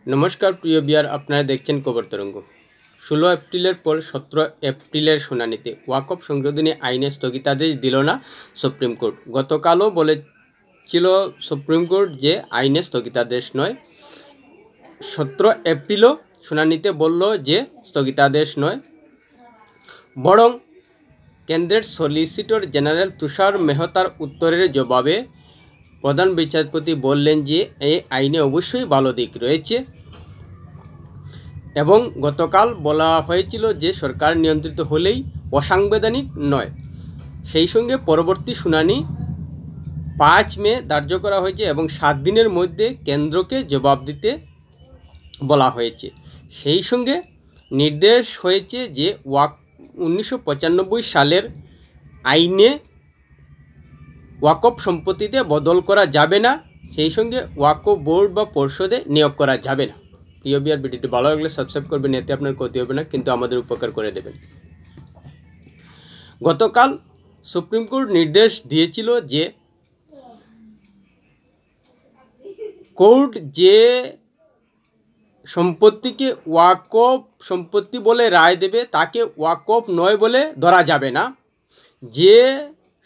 नमस्कार प्रिय बिहार আপনারা দেখছেন খবর তরঙ্গ। 16 এপ্রিলের পর 17 এপ্রিলের শুনানিতে ওয়াকফ সংশোধনী আইনে স্থগিতাদেশ দিল না সুপ্রিম কোর্ট। গতকালও বলেছিল সুপ্রিম কোর্ট যে আইনে স্থগিতাদেশ নয়। 17 এপ্রিলও শুনানিতে বলল যে স্থগিতাদেশ নয়, বরং কেন্দ্রের সলিসিটর জেনারেল তুষার মেহতার উত্তরের জবাবে প্রধান বিচারপতি বললেন যে এই আইনে অবশ্যই ভালো দিক রয়েছে এবং গতকাল বলা হয়েছিল যে সরকার নিয়ন্ত্রিত হলেই অসাংবিধানিক নয়। সেই সঙ্গে পরবর্তী শুনানি 5 মে ধার্য করা হয়েছে এবং 7 দিনের মধ্যে কেন্দ্রকে জবাব দিতে বলা হয়েছে। সেই সঙ্গে নির্দেশ হয়েছে যে 1995 সালের আইনে ওয়াকফ সম্পত্তিতে বদল করা যাবে না, সেই সঙ্গে ওয়াকফ বোর্ড বা পর্ষদে নিয়োগ করা যাবে না। প্রিয় বিহার, ভিডিওটি ভালো লাগলে সাবস্ক্রাইব করবেন, এতে আপনার ক্ষতি হবে না কিন্তু আমাদের উপকার করে দেবেন। গতকাল সুপ্রিম কোর্ট নির্দেশ দিয়েছিল যে কোর্ট যে সম্পত্তিকে ওয়াকফ সম্পত্তি বলে রায় দেবে তাকে ওয়াকফ নয় বলে ধরা যাবে না। যে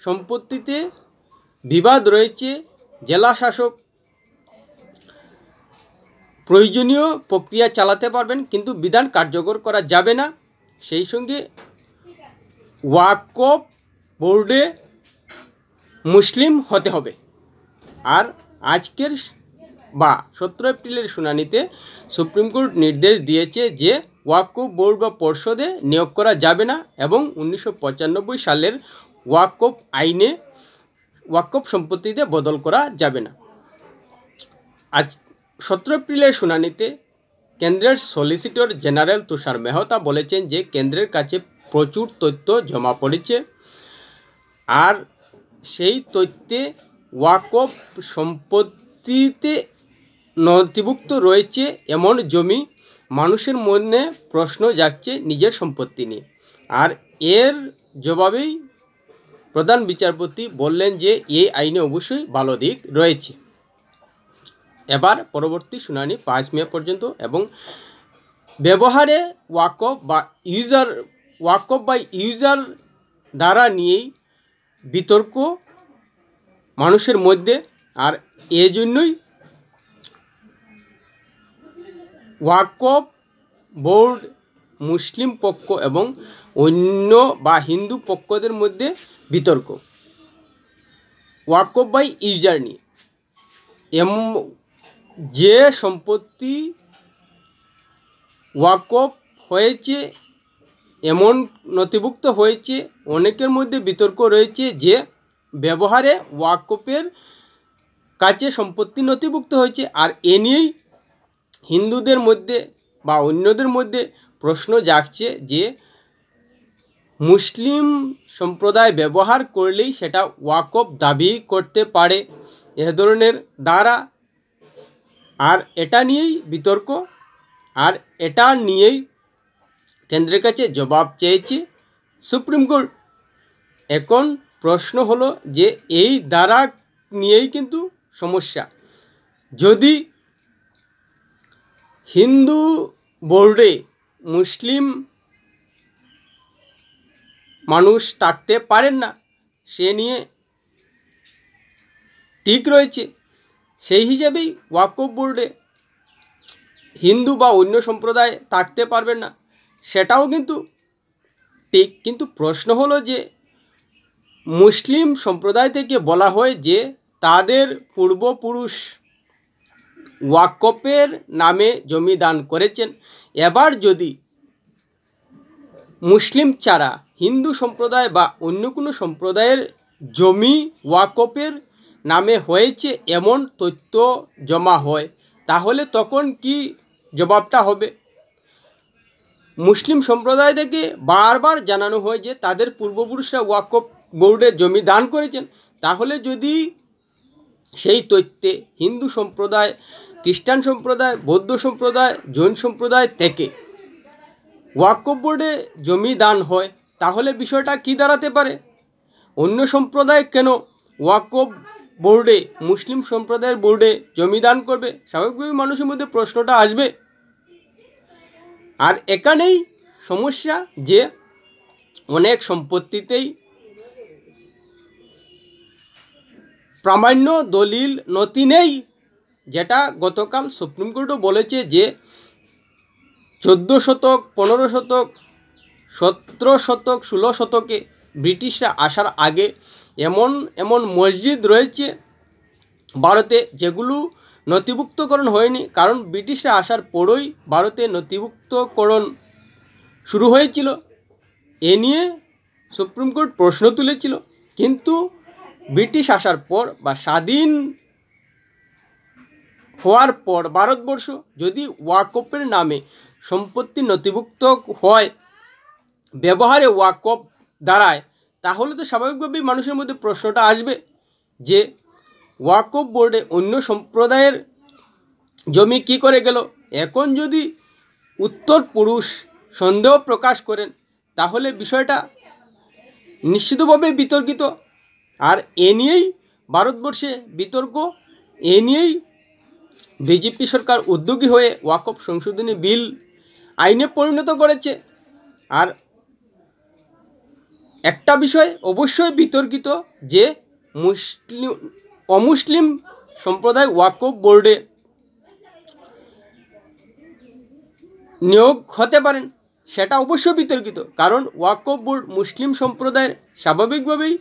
সম্পত্তিতে বিবাদ রয়েছে জেলা শাসক প্রয়োজনীয় প্রক্রিয়া চালাতে পারবেন কিন্তু বিধান কার্যকর করা যাবে না। সেই সঙ্গে ওয়াকফ বোর্ডে মুসলিম হতে হবে। আর আজকের বা 17 এপ্রিলের শুনানিতে সুপ্রিম কোর্ট নির্দেশ দিয়েছে যে ওয়াকফ বোর্ড বা পর্ষদে নিয়োগ করা যাবে না এবং 1995 সালের ওয়াকফ আইনে ওয়াকফ সম্পত্তিতে বদল করা যাবে না। আজ 17 এপ্রিলের শুনানিতে কেন্দ্রের সলিসিটর জেনারেল তুষার মেহতা বলেছেন যে কেন্দ্রের কাছে প্রচুর তথ্য জমা পড়েছে আর সেই তথ্যে ওয়াকফ সম্পত্তিতে নথিভুক্ত রয়েছে এমন জমি মানুষের মনে প্রশ্ন জাগছে নিজের সম্পত্তি নিয়ে। আর এর জবাবেই প্রধান বিচারপতি বললেন যে এই আইনে অবশ্যই ভালো দিক রয়েছে। এবার পরবর্তী শুনানি 5 মে পর্যন্ত এবং ব্যবহারে ওয়াকফ বা ইউজার দ্বারা নিয়েই বিতর্ক মানুষের মধ্যে। আর এজন্যই ওয়াকফ বোর্ড মুসলিম পক্ষ এবং অন্য বা হিন্দু পক্ষদের মধ্যে বিতর্ক ওয়াকফ বাই ইউজার নিয়ে। যে সম্পত্তি ওয়াকফ হয়েছে এমন নথিভুক্ত হয়েছে, অনেকের মধ্যে বিতর্ক রয়েছে যে ব্যবহারে ওয়াকফের কাছে সম্পত্তি নথিভুক্ত হয়েছে। আর এ নিয়েই হিন্দুদের মধ্যে বা অন্যদের মধ্যে প্রশ্ন জাগছে যে মুসলিম সম্প্রদায় ব্যবহার করলেই সেটা ওয়াকফ দাবি করতে পারে এ ধরনের দ্বারা। আর এটা নিয়েই বিতর্ক আর এটা নিয়েই কেন্দ্রের কাছে জবাব চেয়েছে সুপ্রিম কোর্ট। এখন প্রশ্ন হলো যে এই দ্বারা নিয়েই কিন্তু সমস্যা। যদি হিন্দু বোর্ডে মুসলিম মানুষ থাকতে পারেন না সে নিয়ে ঠিক রয়েছে, সেই হিসাবেই ওয়াকফ বোর্ডে হিন্দু বা অন্য সম্প্রদায় থাকতে পারবেন না সেটাও কিন্তু ঠিক। কিন্তু প্রশ্ন হলো যে মুসলিম সম্প্রদায় থেকে বলা হয় যে তাদের পূর্বপুরুষ ওয়াকফের নামে জমি দান করেছেন। এবার যদি মুসলিম ছাড়া হিন্দু সম্প্রদায় বা অন্য কোনো সম্প্রদায়ের জমি ওয়াকফের নামে হয়েছে এমন তথ্য জমা হয় তাহলে তখন কি জবাবটা হবে? মুসলিম সম্প্রদায় থেকে বারবার জানানো হয় যে তাদের পূর্বপুরুষরা ওয়াকফ বোর্ডে জমি দান করেছেন, তাহলে যদি সেই তথ্যে হিন্দু সম্প্রদায়, খ্রিস্টান সম্প্রদায়, বৌদ্ধ সম্প্রদায়, জৈন সম্প্রদায় থেকে ওয়াকফ বোর্ডে জমি দান হয় তাহলে বিষয়টা কি দাঁড়াতে পারে? অন্য সম্প্রদায় কেন ওয়াকফ বোর্ডে, মুসলিম সম্প্রদায়ের বোর্ডে জমি দান করবে? স্বাভাবিকভাবে মানুষের মধ্যে প্রশ্নটা আসবে। আর এখানেই সমস্যা যে অনেক সম্পত্তিতেই প্রামাণ্য দলিল নথি নেই, যেটা গতকাল সুপ্রিম কোর্টও বলেছে যে 14 শতক, 15 শতক, 17 শতক, 16 শতকে ব্রিটিশরা আসার আগে এমন এমন মসজিদ রয়েছে ভারতে যেগুলো নথিভুক্তকরণ হয়নি, কারণ ব্রিটিশরা আসার পরই ভারতে নথিভুক্তকরণ শুরু হয়েছিল। এ নিয়ে সুপ্রিম কোর্ট প্রশ্ন তুলেছিল, কিন্তু ব্রিটিশ আসার পর বা স্বাধীন হওয়ার পর ভারতবর্ষ যদি ওয়াকফের নামে সম্পত্তি নথিভুক্ত হয়, ব্যবহারে ওয়াকফ দাঁড়ায়, তাহলে তো স্বাভাবিকভাবেই মানুষের মধ্যে প্রশ্নটা আসবে যে ওয়াকফ বোর্ডে অন্য সম্প্রদায়ের জমি কি করে গেল। এখন যদি উত্তর পুরুষ সন্দেহ প্রকাশ করেন তাহলে বিষয়টা নিশ্চিতভাবে বিতর্কিত। আর এ নিয়েই ভারতবর্ষে বিতর্ক, এ নিয়েই বিজেপি সরকার উদ্যোগী হয়ে ওয়াকফ সংশোধনী বিল আইনে পরিণত করেছে। আর একটা বিষয় অবশ্যই বিতর্কিত যে অমুসলিম সম্প্রদায় ওয়াকফ বোর্ডে নিয়োগ হতে পারেন, সেটা অবশ্যই বিতর্কিত। কারণ ওয়াকফ বোর্ড মুসলিম সম্প্রদায়ের স্বাভাবিকভাবেই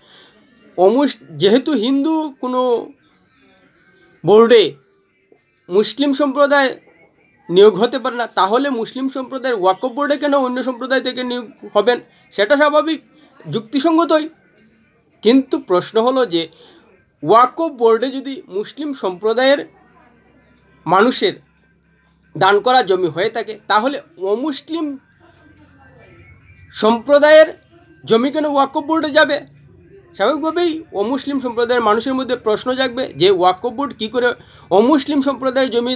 যেহেতু হিন্দু কোনো বোর্ডে মুসলিম সম্প্রদায় নিয়োগ হতে পারে না, তাহলে মুসলিম সম্প্রদায়ের ওয়াকফ বোর্ডে কেন অন্য সম্প্রদায় থেকে নিয়োগ হবেন? সেটা স্বাভাবিক, যুক্তিসঙ্গতই। কিন্তু প্রশ্ন হলো যে ওয়াকফ বোর্ডে যদি মুসলিম সম্প্রদায়ের মানুষের দান করা জমি হয়ে থাকে, তাহলে অমুসলিম সম্প্রদায়ের জমি কেন ওয়াকফ বোর্ডে যাবে? স্বাভাবিকভাবেই অমুসলিম সম্প্রদায়ের মানুষের মধ্যে প্রশ্ন জাগবে যে ওয়াকফ বোর্ড কী করে অমুসলিম সম্প্রদায়ের জমি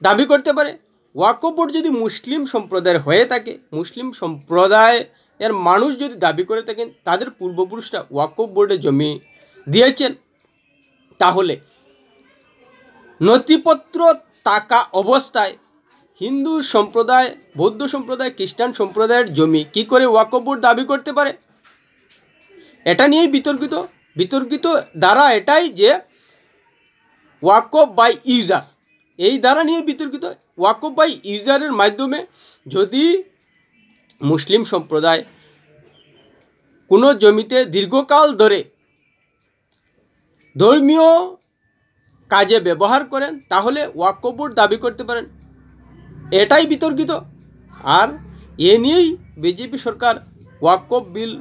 দাবি করতে পারে। ওয়াকফ বোর্ড যদি মুসলিম সম্প্রদায়ের হয়ে থাকে, মুসলিম সম্প্রদায়ের মানুষ যদি দাবি করে থাকেন তাদের পূর্বপুরুষরা ওয়াকফ বোর্ডে জমি দিয়েছেন, তাহলে নথিপত্র থাকা অবস্থায় হিন্দু সম্প্রদায়, বৌদ্ধ সম্প্রদায়, খ্রিস্টান সম্প্রদায়ের জমি কি করে ওয়াকফ বোর্ড দাবি করতে পারে? এটা নিয়েই বিতর্কিত দ্বারা এটাই যে ওয়াকফ বাই ইউজার, এই দ্বারা নিয়ে বিতর্কিত। ওয়াকফ বাই ইউজারের মাধ্যমে যদি মুসলিম সম্প্রদায় কোনো জমিতে দীর্ঘকাল ধরে ধর্মীয় কাজে ব্যবহার করেন, তাহলে ওয়াকফ বোর্ড দাবি করতে পারেন, এটাই বিতর্কিত। আর এ নিয়েই বিজেপি সরকার ওয়াকফ বিল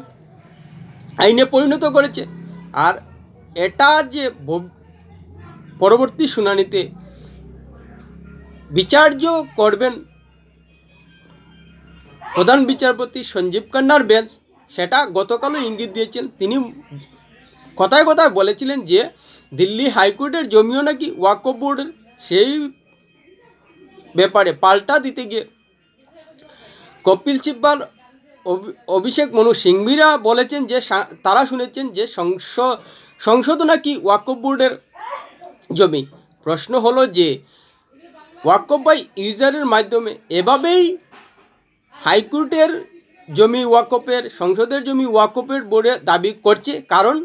আইনে পরিণত করেছে। আর এটা যে পরবর্তী শুনানিতে বিচার্য করবেন প্রধান বিচারপতি সঞ্জীব খান্নার বেঞ্চ, সেটা গতকালও ইঙ্গিত দিয়েছেন। তিনি কথায় কথায় বলেছিলেন যে দিল্লি হাইকোর্টের জমিও নাকি ওয়াকফ বোর্ডের, সেই ব্যাপারে পাল্টা দিতে গিয়ে কপিল সিব্বাল, অভিষেক মনু সিংভিরা বলেছেন যে তারা শুনেছেন যে সংসদ নাকি ওয়াকফ বোর্ডের জমি। প্রশ্ন হলো যে ওয়াকফ বাই ইউজারের মাধ্যমে এভাবেই হাইকোর্টের জমি ওয়াকফের, সংসদের জমি ওয়াকফের বোর্ডে দাবি করছে, কারণ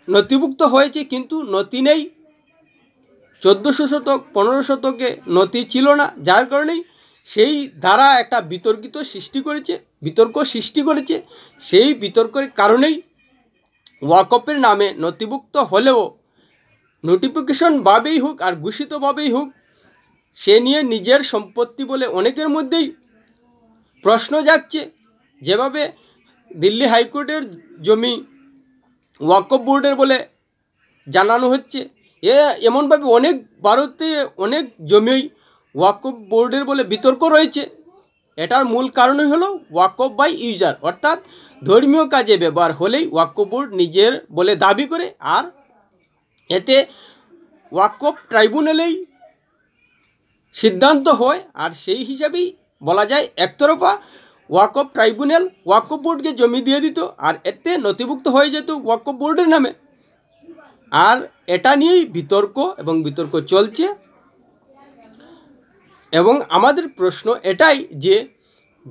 নথিভুক্ত হয়েছে কিন্তু নথি নেই। 1400 শতক, 15 শতকে নথি ছিল না, যার কারণেই সেই ধারা একটা বিতর্ক সৃষ্টি করেছে। সেই বিতর্কের কারণেই ওয়াকফের নামে নথিভুক্ত হলেও নোটিফিকেশন ভাবেই হোক আর ঘোষিতভাবেই হোক, সে নিয়ে নিজের সম্পত্তি বলে অনেকের মধ্যেই প্রশ্ন জাগছে। যেভাবে দিল্লি হাইকোর্টের জমি ওয়াকফ বোর্ডের বলে জানানো হচ্ছে, এমনভাবে ভারতে অনেক জমি ওয়াকফ বোর্ডের বলে বিতর্ক রয়েছে। এটার মূল কারণই হলো ওয়াকফ বাই ইউজার, অর্থাৎ ধর্মীয় কাজে ব্যবহার হলেই ওয়াকফ বোর্ড নিজের বলে দাবি করে, আর এতে ওয়াকফ ট্রাইব্যুনালেই সিদ্ধান্ত হয়। আর সেই হিসাবেই বলা যায় একতরফা ওয়াকফ ট্রাইব্যুনাল ওয়াকফ বোর্ডকে জমি দিয়ে দিত আর এতে নথিভুক্ত হয়ে যেত ওয়াকফ বোর্ডের নামে। আর এটা নিয়েই বিতর্ক চলছে। এবং আমাদের প্রশ্ন এটাই যে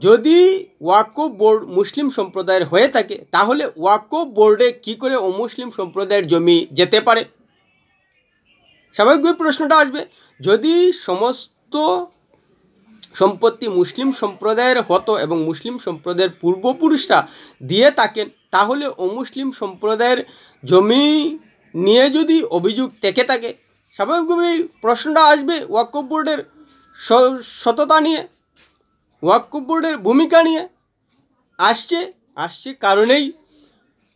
যদি ওয়াকফ বোর্ড মুসলিম সম্প্রদায়ের হয়ে থাকে তাহলে ওয়াকফ বোর্ডে কি করে অমুসলিম সম্প্রদায়ের জমি যেতে পারে? স্বাভাবিকভাবে প্রশ্নটা আসবে। যদি সমস্ত সম্পত্তি মুসলিম সম্প্রদায়ের হতো এবং মুসলিম সম্প্রদায়ের পূর্বপুরুষরা দিয়ে থাকেন তাহলে অমুসলিম সম্প্রদায়ের জমি নিয়ে যদি অভিযোগ থেকে থাকে স্বাভাবিকভাবেই প্রশ্নটা আসবে ওয়াকফ বোর্ডের সততা নিয়ে, ওয়াকফ বোর্ডের ভূমিকা নিয়ে। আসছে কারণেই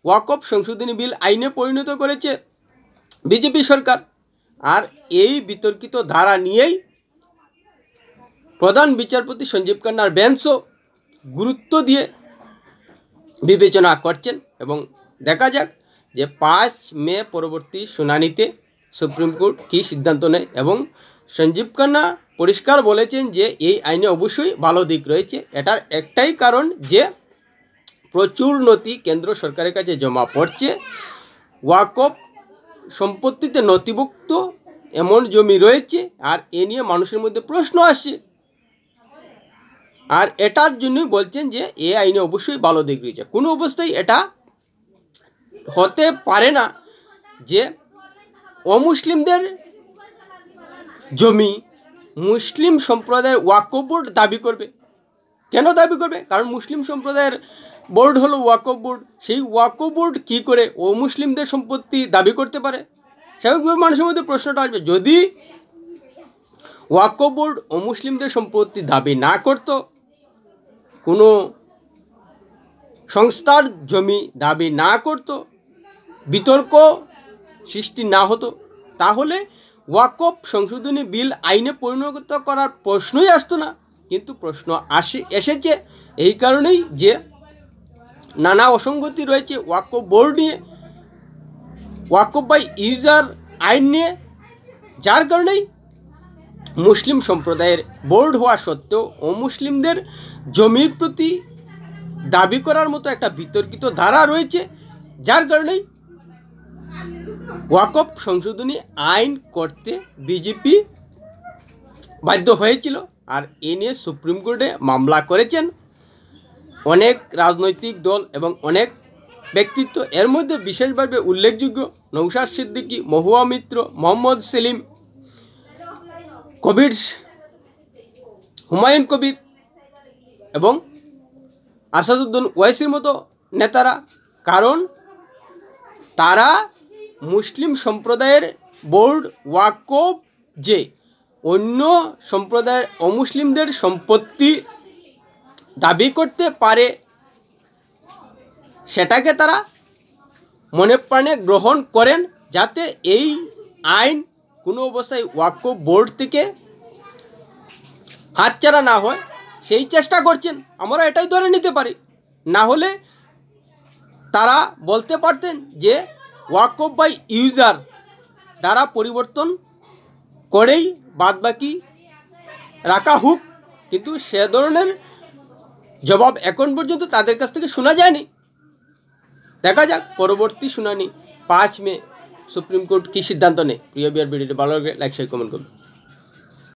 ওয়াকফ সংশোধনী বিল আইনে পরিণত করেছে বিজেপি সরকার। আর এই বিতর্কিত ধারা নিয়েই প্রধান বিচারপতি সঞ্জীব খান্নার বেঞ্চও গুরুত্ব দিয়ে বিবেচনা করছেন এবং দেখা যাক যে 5 মে পরবর্তী শুনানিতে সুপ্রিম কোর্ট কী সিদ্ধান্ত নেয়। এবং সঞ্জীব খান্না পরিষ্কার বলেছেন যে এই আইনে অবশ্যই ভালো দিক রয়েছে। এটার একটাই কারণ যে প্রচুর নথি কেন্দ্র সরকারের কাছে জমা পড়ছে, ওয়াকফ সম্পত্তিতে নথিভুক্ত এমন জমি রয়েছে আর এ নিয়ে মানুষের মধ্যে প্রশ্ন আসছে। আর এটার জন্যই বলছেন যে এই আইনে অবশ্যই ভালো দিক রয়েছে। কোনো অবস্থায় এটা হতে পারে না যে অমুসলিমদের জমি মুসলিম সম্প্রদায়ের ওয়াকফ বোর্ড দাবি করবে। কেন দাবি করবে? কারণ মুসলিম সম্প্রদায়ের বোর্ড হলো ওয়াকফ বোর্ড। সেই ওয়াকফ বোর্ড কী করে অমুসলিমদের সম্পত্তি দাবি করতে পারে? স্বাভাবিকভাবে মানুষের মধ্যে প্রশ্নটা আসবে। যদি ওয়াকফ বোর্ড অমুসলিমদের সম্পত্তি দাবি না করত, কোনো সংস্থার জমি দাবি না করত, বিতর্ক সৃষ্টি না হতো, তাহলে ওয়াকফ সংশোধনী বিল আইনে পরিণত করার প্রশ্নই আসতো না। কিন্তু প্রশ্ন এসেছে এই কারণেই যে নানা অসঙ্গতি রয়েছে ওয়াকফ বোর্ড নিয়ে, ওয়াকফ বাই ইউজার আইন নিয়ে, যার কারণেই মুসলিম সম্প্রদায়ের বোর্ড হওয়া সত্ত্বেও অমুসলিমদের জমির প্রতি দাবি করার মতো একটা বিতর্কিত ধারা রয়েছে, যার কারণেই ওয়াকফ সংশোধনী আইন করতে বিজেপি বাধ্য হয়েছিল। আর এ নিয়ে সুপ্রিম কোর্টে মামলা করেছেন অনেক রাজনৈতিক দল এবং অনেক ব্যক্তিত্ব। এর মধ্যে বিশেষভাবে উল্লেখযোগ্য নওশাদ সিদ্দিকী, মহুয়া মিত্র, মোহাম্মদ সেলিম, হুমায়ুন কবির এবং আসাদুদ্দিন ওয়াইসির মতো নেতারা। কারণ তারা মুসলিম সম্প্রদায়ের বোর্ড ওয়াকফ যে অন্য সম্প্রদায়ের অমুসলিমদের সম্পত্তি দাবি করতে পারে সেটাকে তারা মনে প্রাণে গ্রহণ করেন, যাতে এই আইন কোনো অবস্থায় ওয়াকফ বোর্ড থেকে হাতছাড়া না হয় সেই চেষ্টা করছেন। আমরা এটাই ধরে নিতে পারি। না হলে তারা বলতে পারতেন যে ওয়াকফ বাই ইউজার দ্বারা পরিবর্তন করেই বাদবাকি রাখা হোক, কিন্তু সে ধরনের জবাব এখন পর্যন্ত তাদের কাছ থেকে শোনা যায়নি। দেখা যাক পরবর্তী শুনানি 5 মে সুপ্রিম কোর্ট কী সিদ্ধান্ত নেয়। প্রিয় বিয়ার ভিডিওটি ভালো লাগে লাইক শেয়ার কমেন্ট করুন।